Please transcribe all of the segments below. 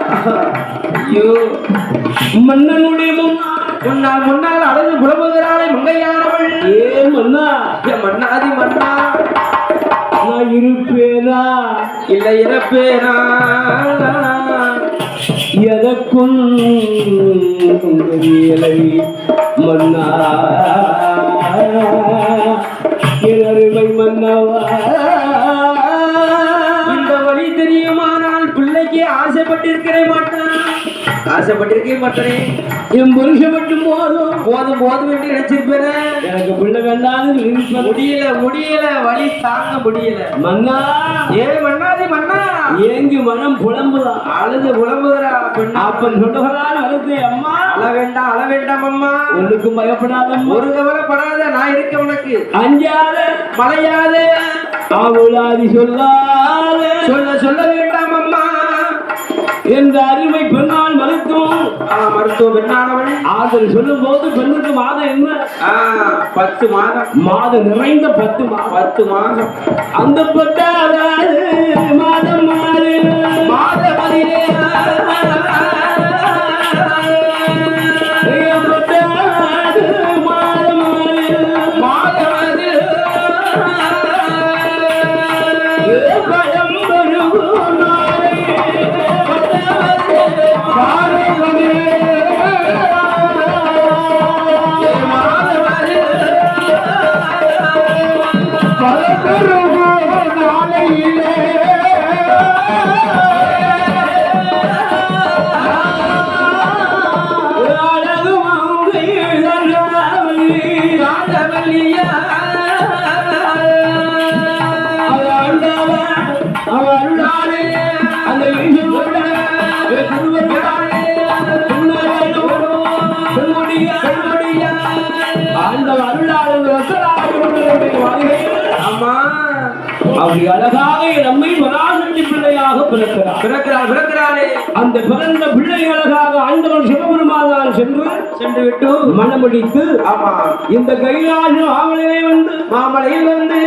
ஐயோ மன்னனுடைய முன்னால் அழகு புலம்புகிறாளே மங்கையானவள். ஏ மன்னா, மன்னாதி மன்னா, நான் இருப்பேனா இல்லை இறப்பேனா எதற்கும் தெரியலை மன்னா, அருமை மன்னவா. இந்த வழி தெரியுமானால் பிள்ளைக்கு ஆசைப்பட்டிருக்கிறே மாட்டான், ஆசைப்பட்டிருக்கே மாட்டேன். என் புருஷன் மட்டும் போதும் போதும் போதும் என்று நினைச்சிருப்பேன். எனக்கு பிள்ளை வேண்டாது முடியல வழி தாங்க முடியல மன்னா. ஏ மன்னாதி மன்னா, ஏங்கி மனம் புலம்புதா, அழுது புலம்புகிறா. அப்பன் சொல்லுகிறான் அழுது, அம்மா அழ வேண்டாம் அம்மா, ஒன்றுக்கும் பயப்படாத, ஒரு கவலைப்படாத, நான் இருக்க உனக்கு. அஞ்சாத மலையாத அவளாதி சொல்லாத, சொல்ல வேண்டாம் அம்மா என்ற அருமை பெண்ணால் மருத்துவ பெண்ணானவள். ஆதல் சொல்லும் போது பெண்ணுக்கு மாதம் என்ன? 10 மாதம். மாதம் நிறைந்த 10 மாதம். அந்த 10வது மாதம் அப்படி அழகாக நம்மை பராசக்தி பிள்ளையாக பிறக்கிறாரே. அந்த பிறந்த பிள்ளை அழகாக ஆண்டவன் சிவபெருமானால் சென்று விட்டு மனமுடித்து இந்த கைலாச மாமலையில் வந்து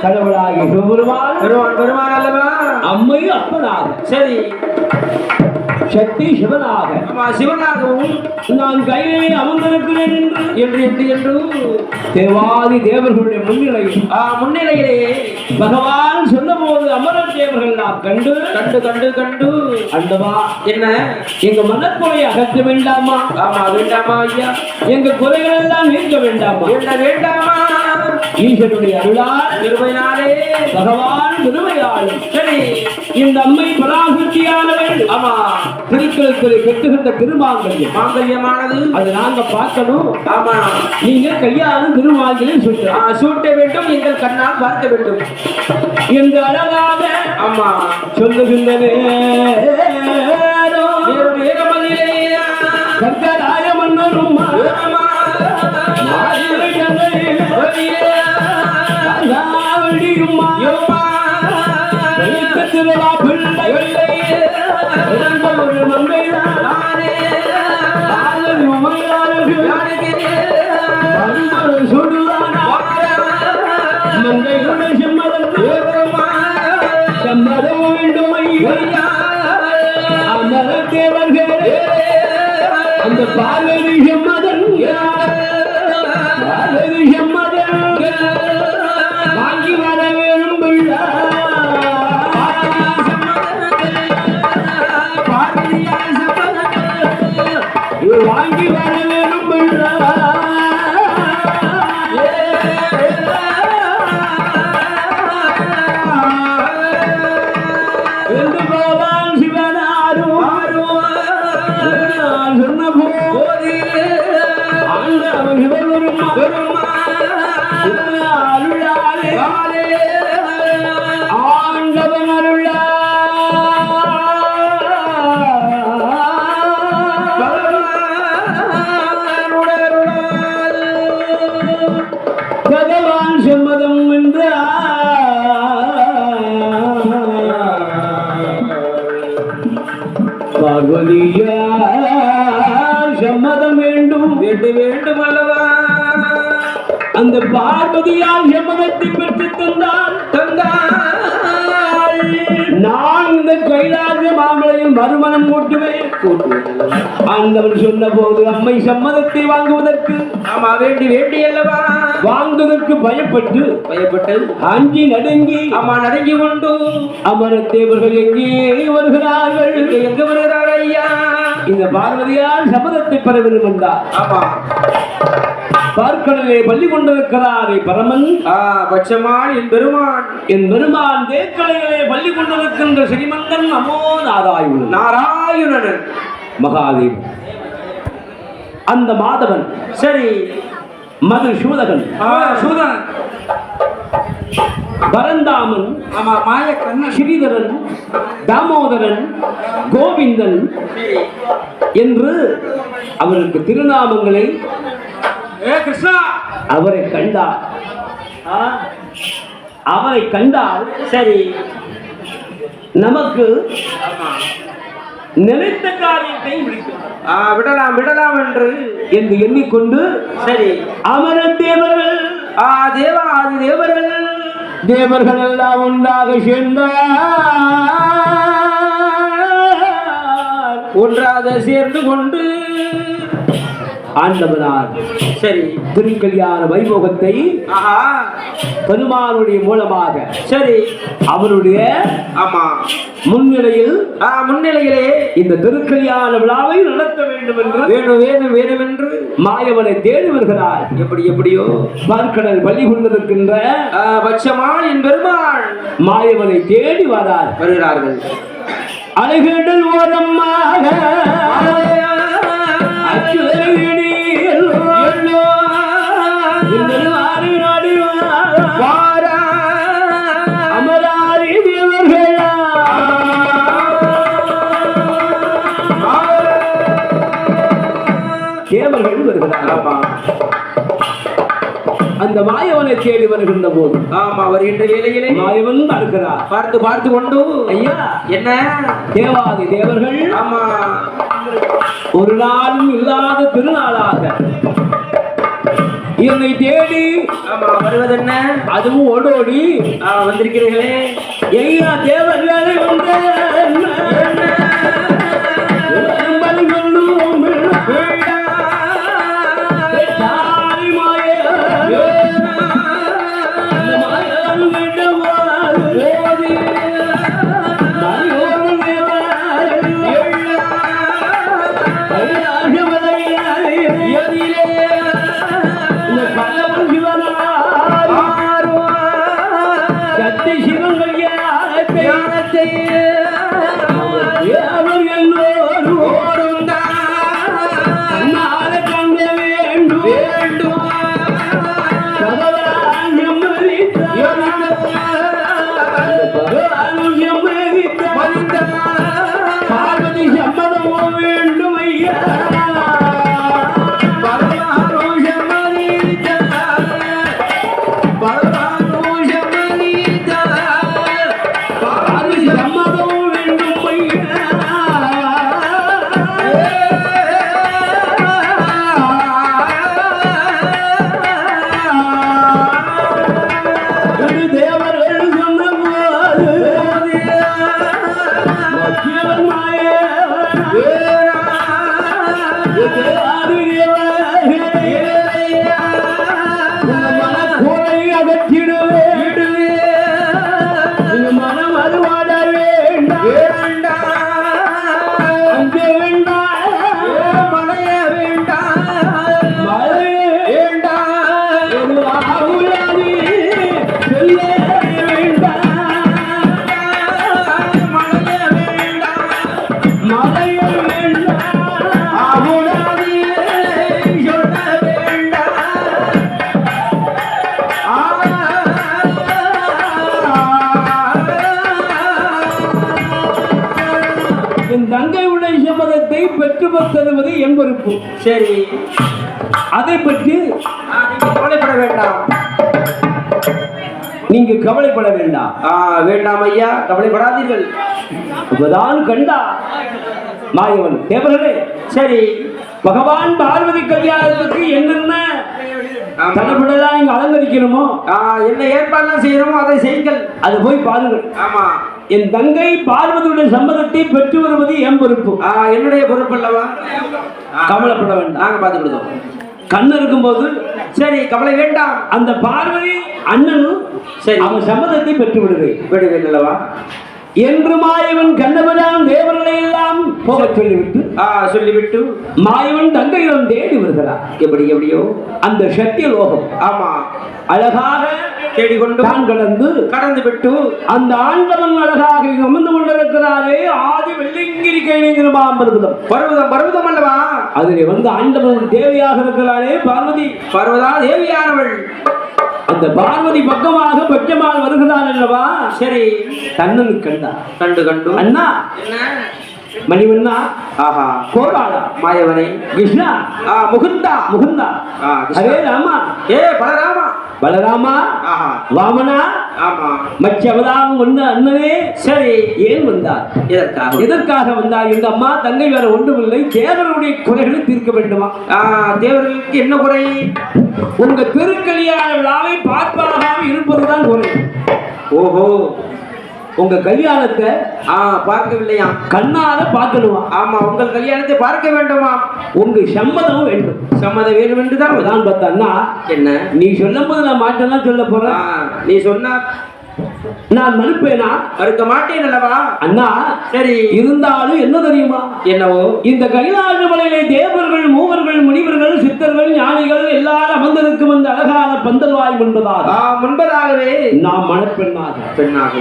கடவுளாகி சிவபெருமான் அல்லவா, அம்மை அப்பனாக, சரி சக்தி சிவனாகவும் நான் கையிலே அமர்ந்திருக்கிறேன் என்று தேவாதி தேவர்களுடைய முன்னிலையிலே பகவான் சொன்ன போது அமரர் தேவர்கள் நாம் கண்டு அண்டவா, என்ன எங்க மனக்குறையை அகற்ற வேண்டாமா? வேண்டாமா ஐயா, எங்க குறைகள் எல்லாம் நீக்க வேண்டாமா? வேண்டாமா. ஈஸ்வருடைய அருளால் திருமையாலே பகவான் திருமையாலும் சரி இந்த அம்மை பராசக்தியானவள். ஆமா, திருக்குறளை கட்டுகின்ற திருமாங்கல்யமானது அது நாங்க பார்க்கணும். ஆமா, நீங்க கையாலும் திருமாங்கல்யம் சூட்ட வேண்டும், எங்கள் கண்ணால் பார்க்க வேண்டும் என்று அழகாக அம்மா சொல்லுகின்றனே. கர்த்தராய மன்னரும் அந்த பார்வதி செம்மதன் வாங்கி வர வேணும் வாங்கி வர வேணும் என்று பகவான் சிவனாரும் சொன்ன போது ஆண்டவன் சிவபெருமா அருளாலே ஆண்டவன் அருளா பகவான் சம்மதம் என்றார். பார்வதியா சம்மதம் வேண்டும் அல்லவா? அந்த பார்வதியால் சம்மதத்தை பெற்று தந்தாள். நான் இந்த கைலாச மாமலையில் மறுமணம் கூட்டுவேன். ஆண்டவன் சொன்ன போது அம்மை சம்மதத்தை வாங்குவதற்கு ஆமா வேண்டி வேண்டி அல்லவா வாங்குவதற்கு பயப்பட்டு அஞ்சி நடுங்கி நடுங்கி கொண்டு அமரத்தேவர்கள் எங்கே வருகிறார்கள்? எங்க வருகிறார் ஐயா? இந்த பார்வதியால் சபதத்தை பெற வேண்டும் என்றார். பார்க்கடலே பள்ளி கொண்டிருக்கிறாரே பரமன் பட்சமான் என் பெருமான் தேக்கலைகளே பள்ளி கொண்டிருக்கின்ற ஸ்ரீமந்தன் நமோ நாராயணன் மகாதேவ். அந்த மாதவன் சரி மதுசூதகன் பரந்தாமன் ஸ்ரீதரன் தாமோதரன் கோவிந்தன் என்று அவருக்கு திருநாமங்களை கிருஷ்ணா அவரை கண்டால் சரி நமக்கு நினைத்த காரியத்தை விடலாம் என்று எண்ணிக்கொண்டு சரி அமர தேவர்கள் தேவர்கள் எல்லாம் ஒன்றாக சேர்ந்து கொண்டு ஆண்டவனார் சரி திருக்கல்யாண வைபோகத்தை பெருமானுடைய மூலமாக சரி அவருடைய முன்னிலையிலே இந்த திருக்கல்யாண விழாவை நடத்த வேண்டும் என்று மாயவனை தேடி வருகிறார். எப்படியோ பார்க்கடல் பள்ளி கொண்டிருக்கின்ற பட்சமான் என் பெருமாள் மாயவனை தேடி வருகிறார்கள். அலைகடல் ஓரமாக அமராரி தேவர்கள் வருகிறார். அந்த மாயவனை தேடி வருகின்ற போது வருகின்ற வேலையிலே மாயவன் இருக்கிறார். பார்த்து கொண்டு ஐயா என்ன தேவாதி தேவர்கள் ஒரு நாளும் இல்லாத திருநாளாக என்னை தேடி வருவதென்ன அதுவும் ஓடோடி வந்திருக்கிறீர்களே ஐயா தேவர்களை தருவது என் பொறுப்பு. சரி, அதை பற்றி கவலைப்பட வேண்டாம். நீங்க கவலைப்பட வேண்டாம். வேண்டாம் ஐயா, கவலைப்படாதீர்கள். இப்பதான் கண்டா மாயவன் தேவர்களே. சரி, பகவான் பார்வதி கல்யாணத்துக்கு என்னென்ன தடப்படலாம் இங்க அலங்கரிக்கணுமோ, என்ன ஏற்பாடுலாம் செய்யணுமோ அதை செய்யுங்கள். அது போய் பாருங்கள். ஆமா, என் தங்கை பார்வதியுடைய சம்மதத்தை பெற்று வருவது என் பொறுப்பு. என்னுடைய பொறுப்பு அல்லவா? கவலைப்பட வேண்டாம், நாங்க பார்த்து விடுதோம். கண்ணு இருக்கும்போது சரி, கவலை வேண்டாம். அந்த பார்வதி அண்ணனும் சரி அவன் சம்மதத்தை பெற்று விடுவேன் அல்லவா என்று மாயவன் கண்ணபுரான் தேவர்களை எல்லாம் போக சொல்லிவிட்டு மாயவன் தங்கையிடம் தேடி வருகிறார். எப்படியோ அந்த சத்திய லோகம் ஆமா அழகாக தேடிக்கொண்டு கடந்து விட்டு அந்த ஆண்டவன் அழகாக அமர்ந்து கொண்டிருக்கிறாரே ஆதி வெள்ளிங்கிரி கைங்கிற பர்வதம். பர்வதம் அல்லவா? அதிலே ஆண்டவன் தேவியாக இருக்கிறாரே பார்வதி. பர்வதா தேவியானவள். அந்த பார்வதி பக்கமாக பட்சமாக வருகிறார் அல்லவா? சரி, கண்ணன் கண்டு அண்ணா மணிவண்ணா, ஆஹா, கோபாலா, மாயவனை, கிருஷ்ணா, முகுந்தா, ஹரே ராமா, பலராமா, வாமனா, மச்ச அவதாரம் வந்த அண்ணனே. சரி, ஏன் வந்தார்? எதற்காக வந்தார்? எங்க அம்மா தங்கை வேற ஒன்றுமில்லை, தேவருடைய குறைகளை தீர்க்க வேண்டுமா? தேவர்களுக்கு என்ன குறை? உங்க திருக்கல்யாண விழாவை பார்ப்பதாக இருப்பதுதான் குறை. ஓஹோ, உங்க கல்யாணத்தை பார்க்கவில்லையா? கண்ணால பார்க்கணுமா? ஆமா, உங்கள் கல்யாணத்தை பார்க்க வேண்டுமா? உங்க சம்மதம் வேண்டும். சம்மதம் வேணும் என்றுதான் தான் பார்த்தா என்ன நீ சொல்லும் போது நான் மாட்டேன் சொல்ல போறேன். நீ சொன்னா நான் மறுப்பேனா? மறுக்க மாட்டேன் அல்லவா? அண்ணா சரி, இருந்தாலும் என்ன தெரியுமா? என்னவோ, இந்த கைலாச மலையிலே தேவர்கள், மூவர்கள், முனிவர்கள், சித்தர்கள், ஞானிகள் எல்லாரும் அமர்ந்திருக்கும் அந்த அழகான பந்தல்வாய் முன்பதாகவே நாம் பெண்ணாக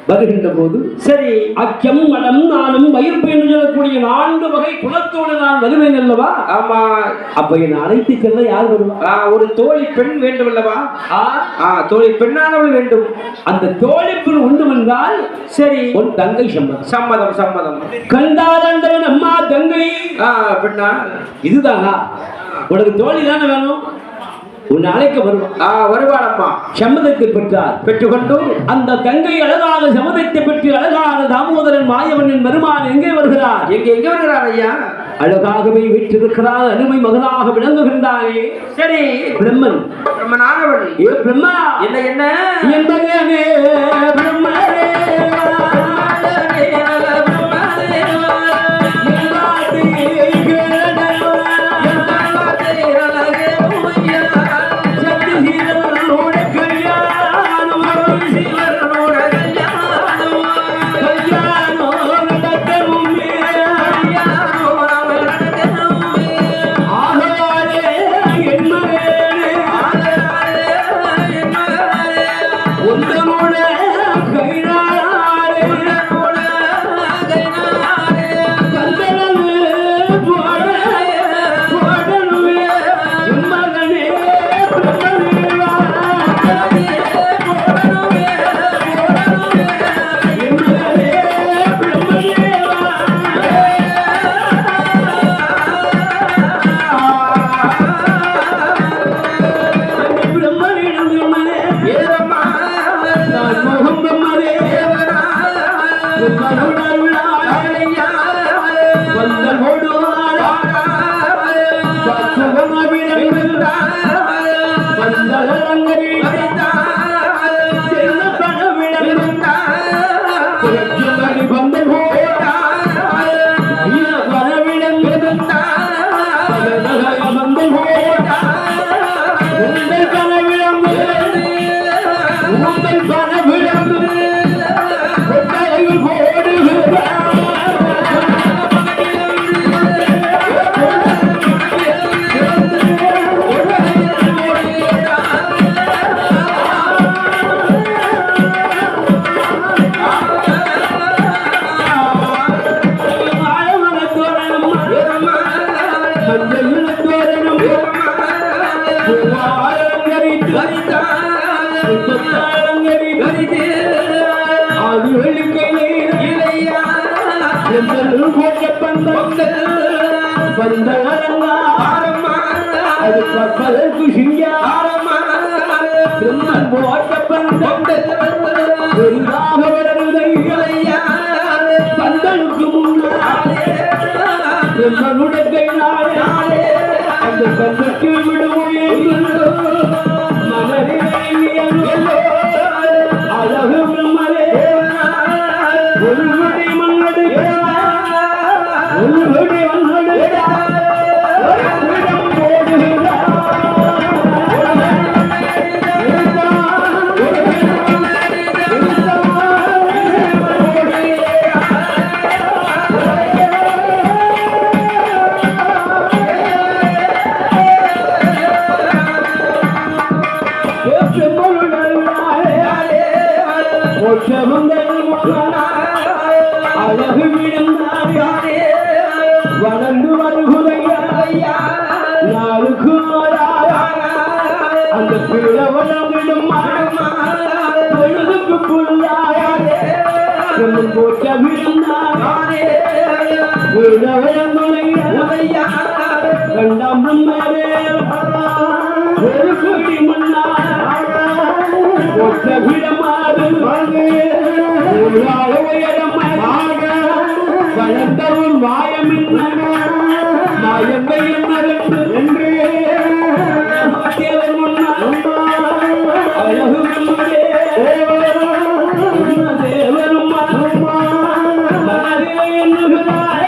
வருகின்ற போது சரி, அச்சம், மனம், நானும் வயிற்று என்று சொல்லக்கூடிய 4 வகை குலத்தோடு நான் வருவேன் அல்லவா? ஆமா. அப்ப என் அழைத்து செல்ல யார் வருவா? ஒரு தோழி பெண் வேண்டும் அல்லவா? தோழி பெண்ணானவள் வேண்டும். அந்த தோழி பெண் உண்டு என்றால் சரி, உன் தங்கை சம்மதம். கண்டாரண்டவன் அம்மா தங்கை பெண்ணா, இதுதானா உனக்கு தோழி தானே வேணும்? உன்னை அழைக்க வருவாளம்மா. சம்மதத்தை பெற்றுக்கொண்டு அந்த தங்கை அழகான சம்மதத்தை பெற்று அழகான தாமோதரன் மாயவனின் பெருமான் எங்கே வருகிறார்? எங்கே வருகிறார் ஐயா? அழகாகவே வீற்றிருக்கிறார். அருமை மகனாக விளங்குகின்றானே. சரி, பிரம்மனானவன். பிரம்மா, என்ன என்பதே பிரம்மரே. அழகு விழுந்தாரே வளர்ந்து வருகுதையா நாளுக்கு அந்த பிழ வளர்ந்திடும் பொழுதுக்கு புல்லாயே போட்ட விழுந்தாரே விழவழங்குதையா கண்டாம் ஒரு குடி மண்ணா போட்ட விடமாறு வளர்ந்தவன் மாயமின் மாயமை என்று தேவன் அழகு தேவரும் மனதிலே எண்ணுகிறார்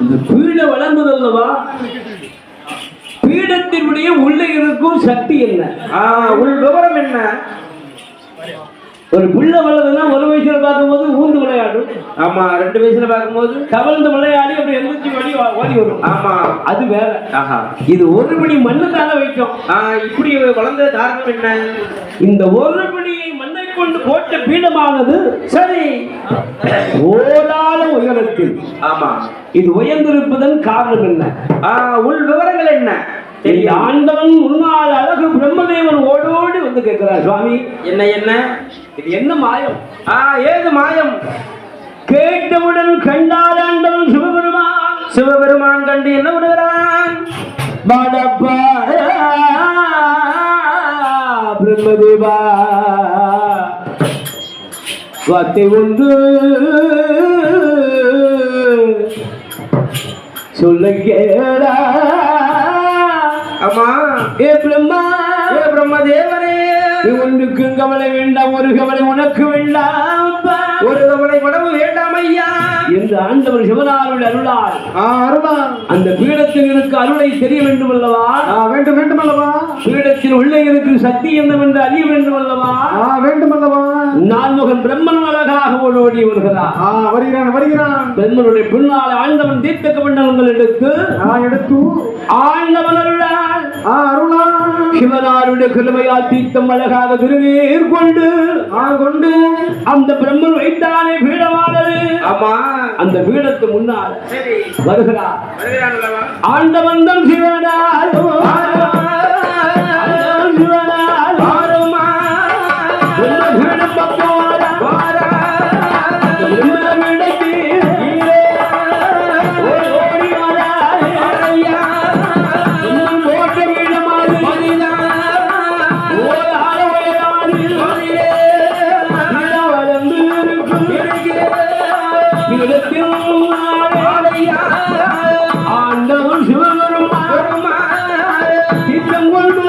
இந்த பீடம் வளர்ந்ததல்லவா பீடத்தினுடைய உள்ளே இருக்கும் சக்தி என்ன உள் விவரம் என்ன ஒரு புள்ள வளர்ந்ததுன்னா ஒரு வயசுல பார்க்கும்போது ஊந்து விளையாடும் ஆமா 2 வயசுல பார்க்கும்போது கவர்ந்து விளையாடி அப்படி எந்திரிச்சு வடி ஓடி வரும் ஆமா அது வேற இது ஒரு படி மண்ணு தானே வைக்கும் இப்படி வளர்ந்த காரணம் என்ன இந்த ஒரு படியை மண்ணை கொண்டு போட்ட பீடமானது சரி ஓராள உயரத்தில் ஆமா இது உயர்ந்திருப்பதன் காரணம் என்ன உள் விவரங்கள் என்ன ஆண்டவன் முன்னாள் அழகு பிரம்மதேவன் ஓடோடி வந்து கேட்கிறார் சுவாமி என்ன என்ன இது என்ன மாயம் ஏது மாயம் கேட்டவுடன் கண்டால் ஆண்டவன் சிவபெருமான் கண்டு என்ன விடுகிறான் பிரம்மதேவா வார்த்தை ஒன்று சொல்ல கேளா அம்மா பிரம்மதேவரே ஒன்றுக்கு கவலை வேண்டாம் ஒரு கவலை உனக்கு வேண்டாம் ஒரு கவலை உணவு வேண்டாம் ஐயா என்று ஆண்டவர் சிவனாருடைய அருளால் அந்த பீடத்தில் இருக்க அருளை தெரிய வேண்டும் அல்லவா வேண்டும் அல்லவா பீடத்தில் உள்ளே இருக்கும் சக்தி என்னவென்று அறிய வேண்டும் அல்லவா வேண்டும் அல்லவா நான்முகன் பிரம்மன் அழகாக ஓடி வருகிறார் வருகிறான் பிரம்மனுடைய பின்னால் ஆண்டவன் தீர்த்த கமண்டலங்கள் எடுத்து ஆண்டவன் அருளால் சிவனாருடைய கிருமையால் தீர்த்தம் அழகாக திருநீர் கொண்டு அந்த பிரம்மன் வைத்தானே பீடமானது அந்த பீடத்து முன்னால் வருகிறார் ஆண்டவன் தம் சிவனார் ஆண்டவன் சிவபெருமான் தீர்த்தம் கொண்டு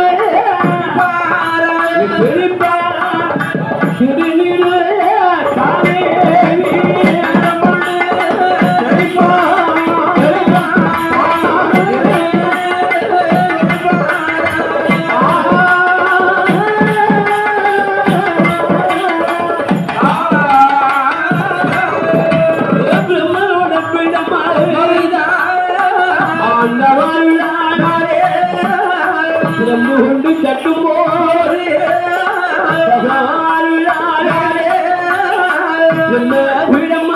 விடம்